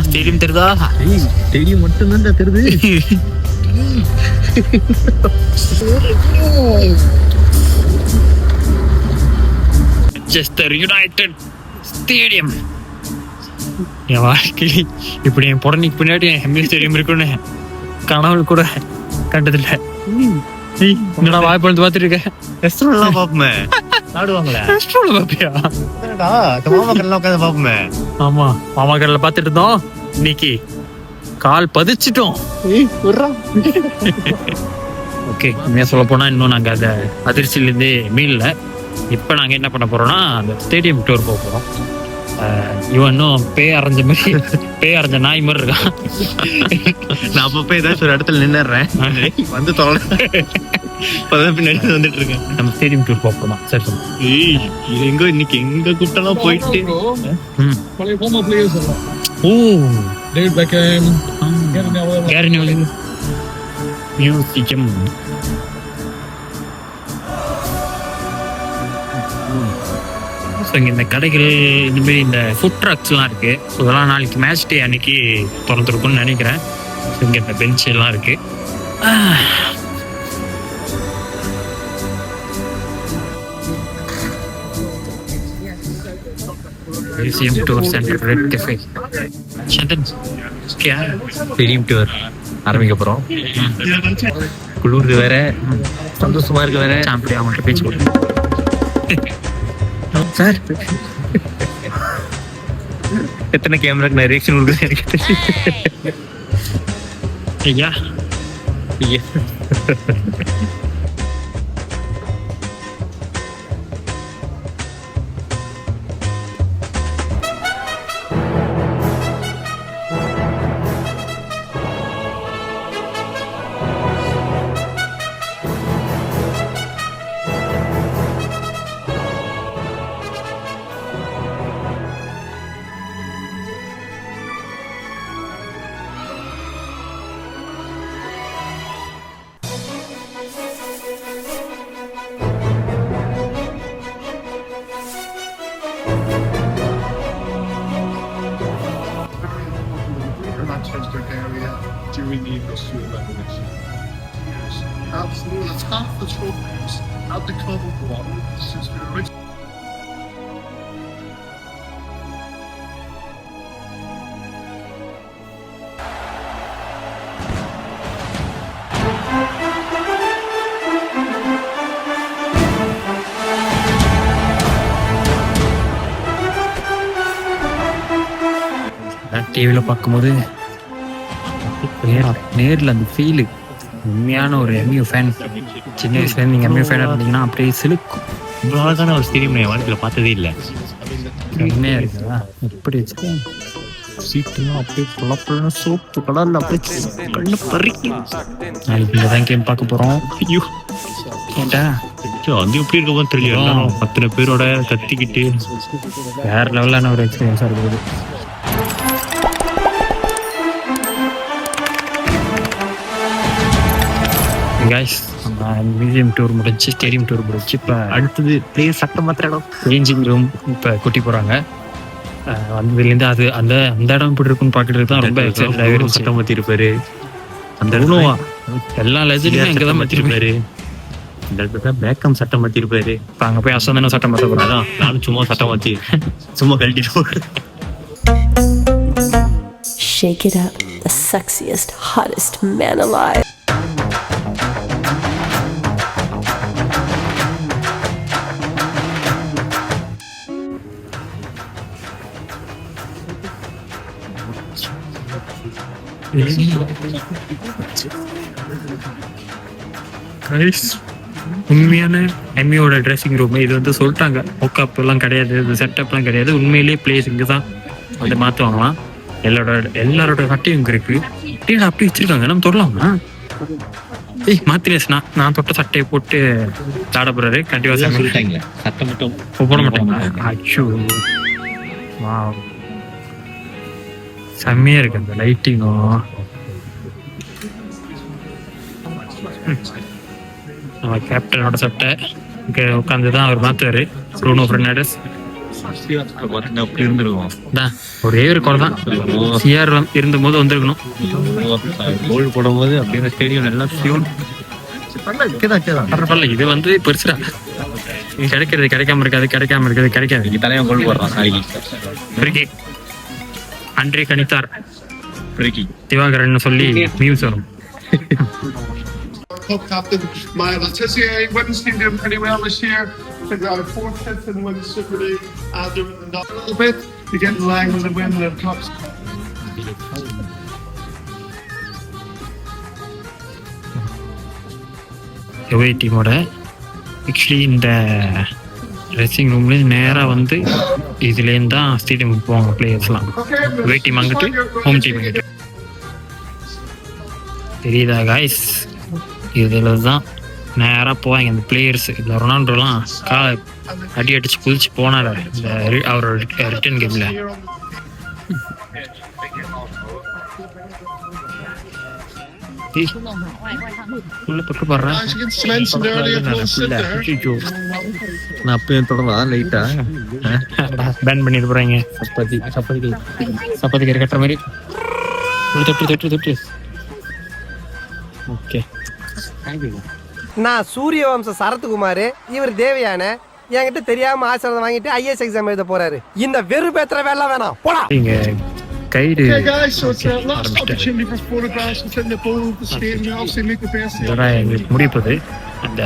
Stadium தெரியுதா? Stadium மட்டும்தான் தெரியுது. Manchester United stadium. என் வாழ்க்கையில் இப்படி என் புடனைக்கு பின்னாடி எம்ஏ ஸ்டேடியம் இருக்குன்னு கனவு கூட கண்டதில்லை. என்னடா வாய்ப்பு பார்த்துட்டு இருக்கேன். ரெஸ்டாரண்ட்லாம் பாப்போமே, சாப்பிடுவாங்களே. ரெஸ்டாரண்ட் பாப்பியா? மாமாக்கள்லாம் உட்காந்து பாப்போமே. ஆமா, மாமாக்கள்ல பார்த்துட்டு இருந்தோம். இன்னைக்கு கால் பதிச்சிட்டோம். ஓகே, உண்மையாக சொல்ல போனால் இன்னும் நாங்கள் அந்த அதிர்ச்சியிலேருந்து மீளல. இப்போ நாங்கள் என்ன பண்ண போகிறோம்னா அந்த ஸ்டேடியம் டூர் போக போகிறோம். இவன் இன்னும் பேய் அரைஞ்ச நாய் மாதிரி இருக்கான். நான் அப்பப்போ ஏதாச்சும் ஒரு இடத்துல நின்னுறேன், வந்து தொலை பின்னாடி வந்துட்டு இருக்கேன். நம்ம ஸ்டேடியம் டூர் போக போகிறோம். சரி, எங்க இன்னைக்கு எங்க கூப்பிட்டாலும் போயிட்டு. ஓ, David Beckham, Gary Neville museum. இந்த கடைகள் இந்த மாதிரி இந்த ஃபுட் ட்ரக்ஸ்லாம் இருக்கு. ஸோ இதெல்லாம் நாளைக்கு மேட்ச் டே அன்னைக்கு திறந்துருக்கும்னு நினைக்கிறேன். இங்கே இந்த பெஞ்ச் எல்லாம் இருக்கு. Museum tour centre red cafe. Chandan, stadium tour ஆரம்பிக்க போறோம். குளிர்து வேற, சந்தோஷமா இருக்கு வேற. அப்படி அவங்கள்ட்ட பேச்சு கொடுங்க சார். எத்தனை கேமராக்கு நான் ரியாக்ஷன் கொடுக்குறேன் ஐயா. Manchester area during the Industrial Revolution. Yes, absolutely. It's half the trophies at the Covent Garden since the original. டிவியில் பார்க்கும்போது நேரில் அந்த ஃபீலு உண்மையான ஒரு எம்யூ ஃபேன். சின்ன வயசுலேருந்து நீங்கள் எம்யூ ஃபேனாக இருந்தீங்கன்னா அப்படியே சிலுக்கும். இவ்வளோ அழகான ஒரு ஸ்டேடியம் என் வாழ்க்கையில் பார்த்ததே இல்லை. உண்மையாக இருக்குதா? எப்படி வச்சுக்கேன் சீட்டுலாம் அப்படியே புலப்புலன்னு சோப்பு கலரில் அப்படியே கண்ணு பறிக்கும். நாளைக்கு இங்கே தான் கேம் பார்க்க போகிறோம். ஐயோ ஏன்டா அது எப்படி இருக்க போது தெரியல. எல்லாரும் 10 பேரோட கத்திக்கிட்டு வேறு லெவலான ஒரு எக்ஸ்பீரியன்ஸாக இருக்குது. கைஸ், நம்ம மியூசியம் டூர் முடிச்சு, ஸ்டேடியம் டூர் முடிச்சு, இப்போ அடுத்தது பிளேயர் சட்டம் மாத்திர இடம், சேஞ்சிங் ரூம் இப்போ கூட்டி போகிறாங்க. வந்ததுலேருந்து அது அந்த அந்த இடம் இப்படி இருக்குன்னு பார்க்கறதுக்கு தான் ரொம்ப எக்ஸைட்டடாகவே இருந்துச்சு. சட்டம் மாற்றிருப்பாரு. அந்த எல்லா லெஜண்டையும் இங்கே தான் மாற்றிருப்பாரு. இந்த இடத்துல தான் பேக்கம் சட்டம் மாற்றிருப்பாரு. இப்போ அங்கே போய் அசந்தானே சட்டம் மாற்ற போகிறேன். அதான் நானும் சும்மா சட்டம் மாற்றி சும்மா கழட்டிட்டு. Shake it up, the sexiest, hottest man alive. உண்மையான எம்மியோட ட்ரெஸ்ஸிங் ரூம் இது வந்து சொல்லிட்டாங்க. ஒக்கப் எல்லாம் கிடையாது, இது செட்டப்லாம் கிடையாது. உண்மையிலேயே பிளேஸ் இங்கே தான் வந்து மாற்றுவாங்களாம். எல்லாரோட சட்டையும் இங்கே இருக்கு. அப்படி வச்சிருக்காங்க. நம்ம தொடலாமா? ஏய் மாத்திரேஸ், நான் தொட்ட சட்டையை போட்டு தாட போறாரு. கண்டிப்பா சொல்லிட்டாங்க, சட்டம் மட்டும் போட மாட்டாங்க. அச்சோ, செம்மையா இருக்கு அந்த லைட்டிங்கும். நம்ம கேப்டனோட சட்டை இங்கே உட்காந்து தான் அவர் மாற்றுவார். ப்ரூனோ ஃபெர்னாண்டஸ் அப்படி இருந்திருக்கும். தான் ஒரே ஒரு குறை தான், சிஆர் இருந்தபோது வந்திருக்கணும். கோல் போடும்போது அப்படியே ஸ்டேடியம் எல்லாம் சிவன். பரவாயில்ல, இது வந்து பெருசுடா. கிடைக்கிறது கிடைக்காம இருக்காது, கிடைக்காம இருக்கிறது கிடைக்காது. தலைவன் கோல் போடுறான் நாளைக்கு. ஃப்ரீ அன்றே கணித்தார் ஃப்ரீ திவாகரன் சொல்லி மீம்ஸ் வரும். Club captain Maya Letizia. Women's team doing pretty well this year. I think they're out of 4th, 5th in the Women's Super League. They're moving up a little bit to get in line with the women in cups. எவ்வே டீமோட actually இந்த dressing ரூம்லேருந்து நேராக வந்து இதுலேருந்து தான் ஸ்டேடியமுக்கு போவாங்க பிளேயர்ஸ்லாம். எவ்வே team அங்கிட்டு, home team அங்கிட்டு. தெரியுதா காய்ஸ்? இதில் தான் நேராக போவாங்க இந்த பிளேயர்ஸ். இந்த ரொனால்டோலாம் அடி அடிச்சு குதிச்சு போனார் இந்த அவரோட ரிட்டர்ன் கேமில். உள்ள தொட்டு பாடுறேன். As you mentioned earlier, close in there. நான் அப்பயே தொடரலாம் லைட்டா பேன் பண்ணிட்டு போறாங்க. சப்பாத்தி கறி கட்டுற மாதிரி உள்ள தொட்டு தொட்டு தொட்டு. ஓகே, நான் சூரிய வம்ச சரத்குமார், இவர் தேவயான. என்கிட்ட தெரியாம ஆசிரியர் வாங்கிட்டு ஐஏஎஸ் எக்ஸாம் எழுத போறாரு. இந்த வெறுப்பேத்துற வேலை வேணாம், போடா. இங்க guide Okay, guys, so it's last opportunity for photographs within the bowl of the stadium. Obviously, make the best. எங்களுக்கு முடிப்பது அந்த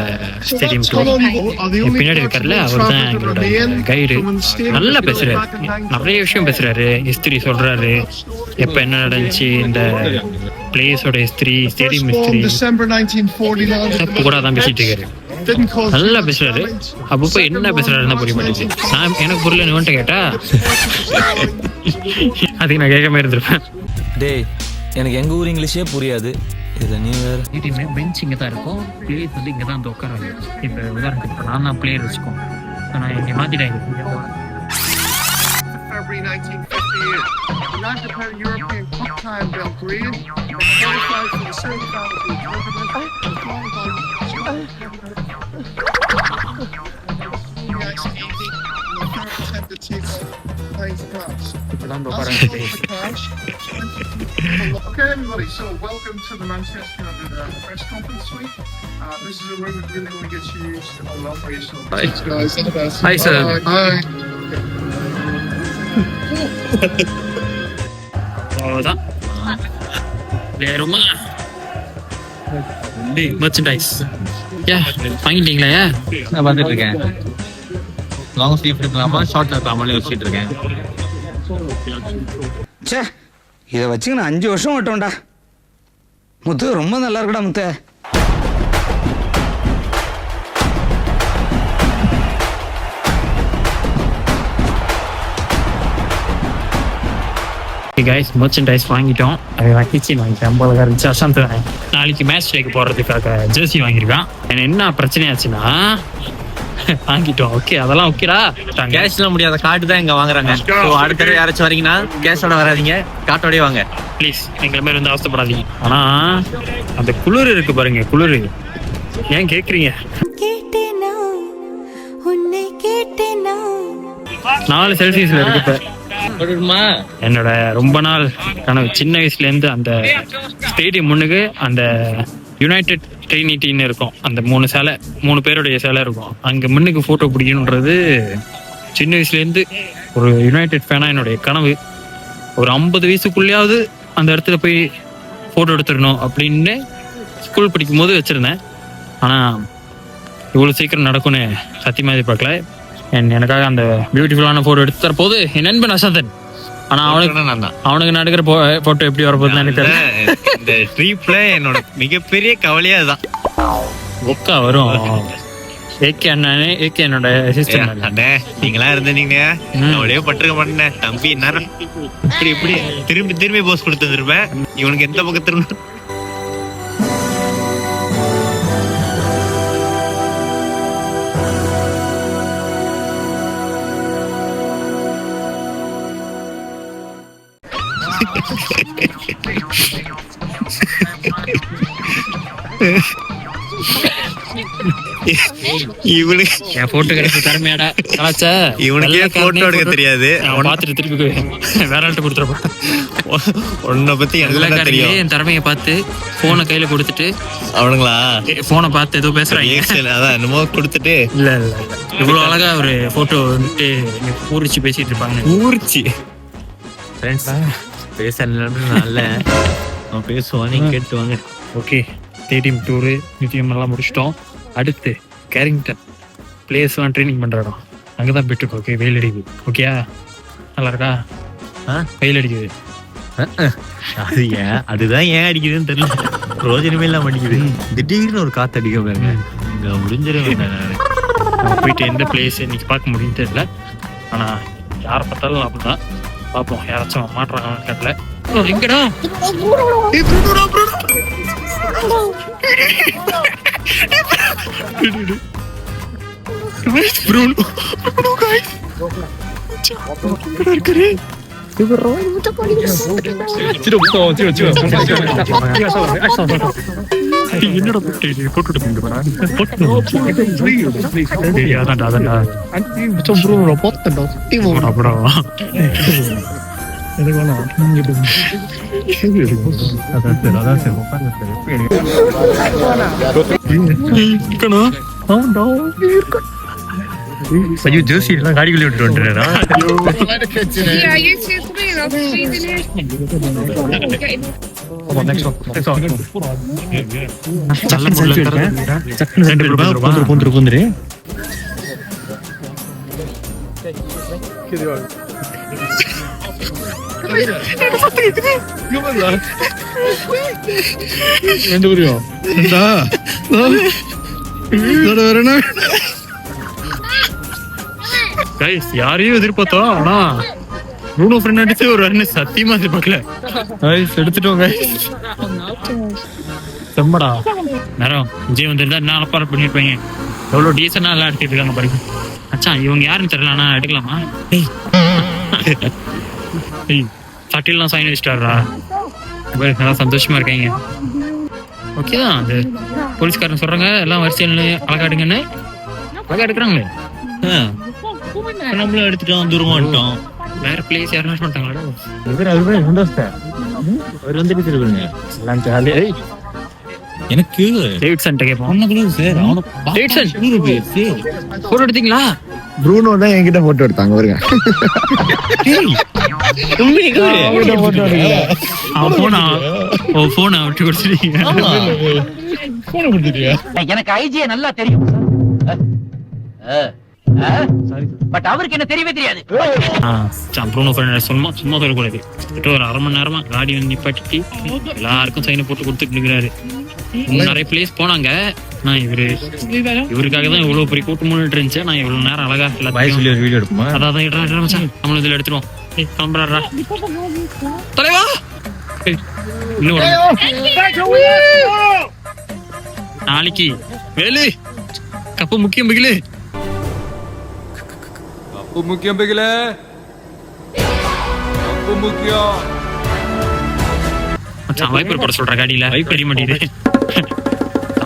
ஸ்டேடியம் பின்னாடி இருக்காருல்ல, அவர் தான் எங்களோட கைடு. நல்லா பேசுறாரு, நிறைய விஷயம் பேசுறாரு, ஹிஸ்டரி சொல்றாரு, எப்ப என்ன நடந்துச்சு, இந்த பிளேஸோட ஹிஸ்டரி, ஸ்டேடியம் ஹிஸ்டரி December 1940. கூட தான் பேசிட்டு இருக்காரு. நல்லா பேசுறாரு. அப்பப்போ என்ன பேசுறாருன்னு புரிய மாட்டேங்குது. நான் எனக்கு புரியல, நீ கேட்டா அதுக்கு நான் கேட்காம இருந்திருப்பேன். டேய், எனக்கு எங்கள் ஊர் இங்கிலீஷே புரியாது, இதில் நீ வேறு. டீமே பெஞ்ச் இங்கே தான் இருக்கும், பிளேயர்ஸ் வந்து இங்கே தான் வந்து உட்காராங்க. இப்போ உதாரணத்துக்கு இப்போ நான் தான் பிளேயர் வச்சுக்கோம், நான் இங்கே மாற்றிட்டேன். February 1958. United played European Cup tie in Belgrade. Qualified for the semi-finals of the tournament. To take Payne's class. Okay, everybody, so welcome to the Manchester United press conference suite. This is a room that's really going to get you used a lot for yourself. Thanks, guys. All the best. Hi, sir. Bye. அவ்வளோதான் வேறுமா merchandise. வாங்கிட்டீங்களா? நான் வந்துட்டு இருக்கேன். Long sleeve இருக்கலாமா, short இருக்கலாமான்னு யோசிச்சுட்டு இருக்கேன். சே, இதை வச்சுங்க நான் 5 வருஷம் ஓட்டோம்டா. முத்து ரொம்ப நல்லா இருக்குடா முத்து. கைஸ், மர்ச்சன்டைஸ் வாங்கிட்டோம். அது நான் கிச்சன் வாங்கிட்டேன், 50 இருந்துச்சு. அசாந்த் நாளைக்கு மேட்ச் டேக்கு போகிறதுக்காக ஜெர்சி வாங்கியிருக்கான். எனக்கு என்ன பிரச்சனையாச்சுன்னா வாங்கிட்டோம். ஓகே, அதெல்லாம் ஓகேடா. கேஷ்லாம் முடியாத கார்டு தான் இங்க வாங்குறாங்க. அடுத்த தடவை யாராச்சும் வரீங்கன்னா கேஷோட வராதீங்க, கார்டோடய வாங்க ப்ளீஸ். எங்களை மாதிரி வந்து அவசரப்படாதீங்க. ஆனா அந்த குளிர் இருக்கு பாருங்க, குளிர் ஏன் கேக்குறீங்க? 4 செல்சியஸ்ல இருக்கு இப்ப. என்னோட ரொம்ப நாள் கனவு, சின்ன வயசுல இருந்து அந்த ஸ்டேடியம் முன்னுக்கு அந்த யுனைடெட் ட்ரினிட்டின்னு இருக்கும், அந்த 3 பேருடைய சிலை இருக்கும். அங்க முன்னுக்கு போட்டோ பிடிக்கணுன்றது சின்ன வயசுல இருந்து ஒரு யுனைடெட் ஃபேனா என்னுடைய கனவு. ஒரு 50 வயசுக்குள்ளேயாவது அந்த இடத்துல போய் போட்டோ எடுத்துடணும் அப்படின்னு ஸ்கூல் படிக்கும் போது வச்சிருந்தேன். ஆனா இவ்வளவு சீக்கிரம் நடக்கும்னு சத்தியமா எதிர்பார்க்கல. எனக்காக அந்த பியூட்டிஃபுல்லான போட்டோ எடுத்து தரப்போது என் நண்பன் அசாந்தன். ஆனா அவனுக்கு நடக்கிற போட்டோ எப்படி வரப்போகுதுன்னு எனக்கு தெரியல. இந்த ட்ரிப்ல என்னோட மிகப்பெரிய கவலையா அதுதான். ஒக்கா வரும். ஏகே அண்ணனே, ஏகே என்னோட அசிஸ்டன்ட் அண்ணே, நீங்களா இருந்தீங்க அவளே பட்டிருக்க மாட்டேன் தம்பி. நேரம் இப்படி திரும்பி போஸ் கொடுத்து வந்துருப்பேன். இவனுக்கு எந்த பக்கம் திரும்ப இவனுக்கு என் போட்டோகிராஃபி திறமையாடா கலாச்ச இவனுக்கே போட்டோ எடுக்க தெரியாது. பார்த்துட்டு திருப்பி வேற ஆள்கிட்ட கொடுத்துருப்பான். உன்னை பத்தி எல்லா எனக்கு தெரியும். என் திறமையை பார்த்து போனை கையில கொடுத்துட்டு அவனுங்களா போனை பார்த்து ஏதோ பேசுறாங்க. அதான் என்னமோ கொடுத்துட்டு இல்ல இவ்வளவு அழகா ஒரு போட்டோ வந்துட்டு பூரிச்சு பேசிட்டு இருப்பாங்க. ஊர்ச்சி பேச நல்ல அவன் பேசுவான், நீங்க கேட்டு வாங்க. ஓகே, ஸ்டேடியம் டூரு நிச்சயம் எல்லாம் முடிச்சிட்டோம். அடுத்து கேரிங்டன் பிளேயர்ஸ்லாம் ட்ரைனிங் பண்ற இடம் அங்கதான் போயிட்டு. ஓகே, வெயில் அடிக்குது. ஓகேயா, நல்லா இருக்கா? வெயில் அடிக்குது. அது அதுதான் ஏன் அடிக்குதுன்னு தெரியல. ரோஜனமே இல்லாம அடிக்குது. திடீர்னு ஒரு காத்து அடிக்க பாருங்க, இங்க முடிஞ்சிடும். போயிட்டு எந்த பிளேஸ் இன்னைக்கு பார்க்க முடியும் தெரியல. ஆனா யாரை பார்த்தாலும் அப்படிதான் பார்ப்போம். யாராச்சும் மாட்டுறாங்க கடல எங்கடா? ஐயோ, ஜோசி எல்லாம் காடிக்குள்ளே விட்டு வந்துடுறா. Yeah, you too. Come here, I'll freeze in here. பூந்துரு யாரையும் எதிர்பார்த்தோம், ஆனா ப்ரூனோ ஃபெர்னாண்டஸ் ஒரு ரன் சத்தியமா எதிர்பார்க்கல. எடுத்துட்டோங்க. செம்மடா நேரம் விஜய் வந்திருந்தா என்ன அலப்பார பண்ணிருப்பாங்க. எவ்வளவு டீசெண்டா எல்லாம் எடுத்துட்டு இருக்காங்க பாருங்க. அச்சா, இவங்க யாருன்னு தெரியல, ஆனா எடுக்கலாமா? சட்டிலாம் சைன் வச்சிட்டாரா? நல்லா சந்தோஷமா இருக்காங்க. ஓகே தான், அது போலீஸ்காரன் சொல்றாங்க எல்லாம் வரிசையில் அழகாடுங்கன்னு. அழகா எடுக்கிறாங்களே. நம்மளும் எடுத்துட்டோம், தூரமா வந்துட்டோம். வேற பிளேஸ் யாரும் பண்ணிட்டாங்களா? அவர் வந்துட்டு திருப்பிங்க எல்லாம் ஜாலியா. எனக்கு டேவிட்சன் கேட்போம். சார் டேவிட்சன் போட்டோ எடுத்தீங்களா? ப்ரூனோ தான் என்கிட்ட போட்டோ எடுத்தாங்க வருங்க. அவன் போனா விட்டு கொடுத்துட்டீங்க. எனக்கு ஐஜியை நல்லா தெரியும், பட் அவருக்கு என்ன தெரியவே தெரியாது. ப்ரூனோ ஃபெர்னாண்டஸ் சும்மா சொல்லக்கூடாது. ஒரு அரை மணி நேரமா காடி வந்து நிப்பாட்டி எல்லாருக்கும் சைனை போட்டு கொடுத்துட்டு இருக்கிறாரு. நிறைய பிளேஸ் போனாங்க. நான் இவருக்காக தான் இவ்வளவு பெரிய கூட்டம் முன்னிட்டு இருந்துச்சு. நான் இவ்வளவு நேரம் அழகா சொல்லி ஒரு வீடியோ எடுப்போமா? அதான் நம்மளும் இதுல எடுத்துருவோம். கிளம்புறாரா தலைவா? நாளைக்கு வேலு கப்பு முக்கியம் பிகிலு. முக்கியம் பிகில, முக்கியம். வைப்பர் போட சொல்ற காடியில வைப் அடி மாட்டேங்குது.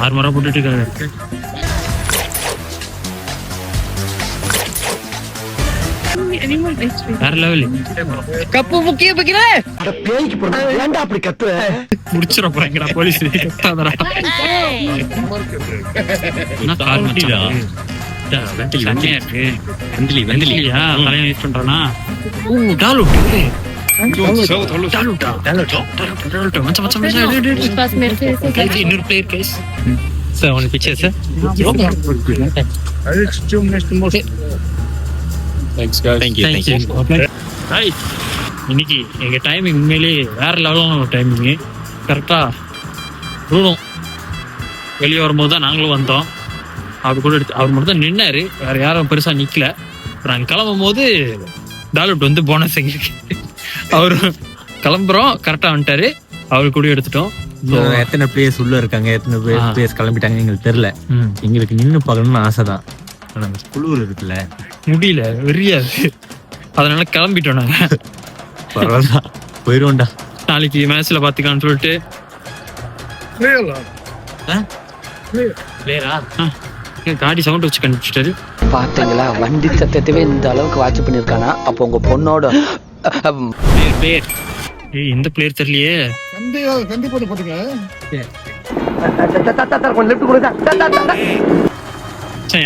6 மரம் போட்டுட்டு இருக்காரு. வேற லெவல். கப்பு முக்கியம் பிகில. ஏன்டா அப்படி கத்துற? முடிச்சிட போறேங்கடா போலீஸ். என்ன கார் மச்சிடா? வெண்டிலியா தலையை யூஸ் பண்றானா? இன்னொரு player case sir. One picture sir. இன்னைக்கு எங்க டைமிங் உண்மையிலேயே வேற லெவலான ஒரு டைமிங். கரெக்டா ப்ரூனோ வெளியே வரும்போது தான் நாங்களும் வந்தோம். அவர் கூட எடுத்து அவர் மட்டும் தான் நின்னாரு, வேற யாரும் பெருசா நிக்கல. நாங்க கிளம்பும் போது டாலட் வந்து போனஸ் எங்களுக்கு. அவரு கிளம்புறோம் கரெக்டா வந்துட்டாரு. அவரு கூட எடுத்துட்டோம். எத்தனை பிளேயர்ஸ் உள்ள இருக்காங்க, எத்தனை பிளேயர்ஸ் கிளம்பிட்டாங்க எங்களுக்கு தெரியல. எங்களுக்கு நின்று பார்க்கணும்னு ஆசைதான். ஆனா குளிர் இருக்குல்ல, முடியல, வெறியாது. அதனால கிளம்பிட்டோம் நாங்க. பரவாயில்ல, போயிருவோம்டா. நாளைக்கு மேட்ச்ல பாத்துக்கலாம்னு சொல்லிட்டு. காடி சவுண்ட் வச்சு கண்டுபிடிச்சிட்டாரு. பாத்தீங்களா, வண்டி சத்தத்தவே இந்த அளவுக்கு வாட்ச் பண்ணிருக்கானா? அப்போ உங்க பொண்ணோட பிளேயர் எந்த பிளேயர் தெரியலையே. கொஞ்சம் லெஃப்ட் கொடுங்க.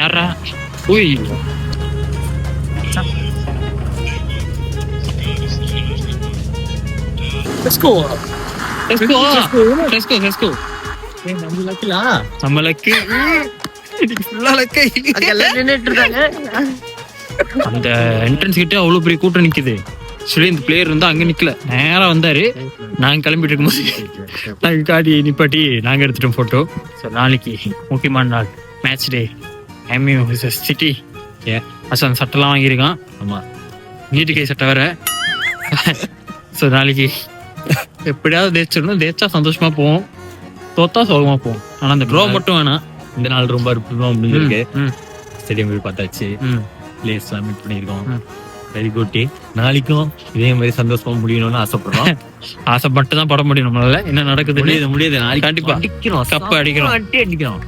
யாரா? ஓய் Let's go. நம்ம லக்கு. அந்த என்ட்ரன்ஸ் கிட்ட அவ்வளவு பெரிய கூட்டம் நிக்குது. ஆக்சுவலி இந்த பிளேயர் வந்து அங்க நிக்கல, நேரா வந்தாரு. நாங்க கிளம்பிட்டு இருக்கும்போது நாங்க காடி நிப்பாட்டி நாங்க எடுத்துட்டோம் போட்டோ. ஸோ நாளைக்கு முக்கியமான நாள், மேட்ச் டே. MU city. அந்த சட்டெல்லாம் வாங்கியிருக்கான். ஆமா, நீட்டு கை சட்டை வேற. ஸோ நாளைக்கு எப்படியாவது தேய்ச்சிடணும். தேய்ச்சா சந்தோஷமா போவோம், தோத்தா சோகமா போவோம். ஆனா அந்த ட்ரோ மட்டும் வேணாம். இந்த நாள் ரொம்ப அற்புதமா முடிஞ்சிருக்கு. ம், ஸ்டேடியம் போய் பார்த்தாச்சு, ம். பிளேஸ் எல்லாம் மீட் பண்ணியிருக்கோம். Very good. நாளைக்கும் இதே மாதிரி சந்தோஷமா முடியணும்னு ஆசைப்படுறோம். ஆசைப்பட்டு தான் பட முடியும் நம்மளால. என்ன நடக்குது முடியாது. நாளைக்கு கண்டிப்பா அடிக்கிறோம், கப்பு அடிக்கிறோம். அடிக்கிறோம்.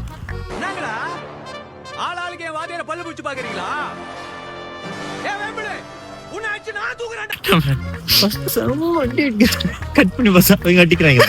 கட் பண்ணி பசங்க அடிக்கிறாங்க.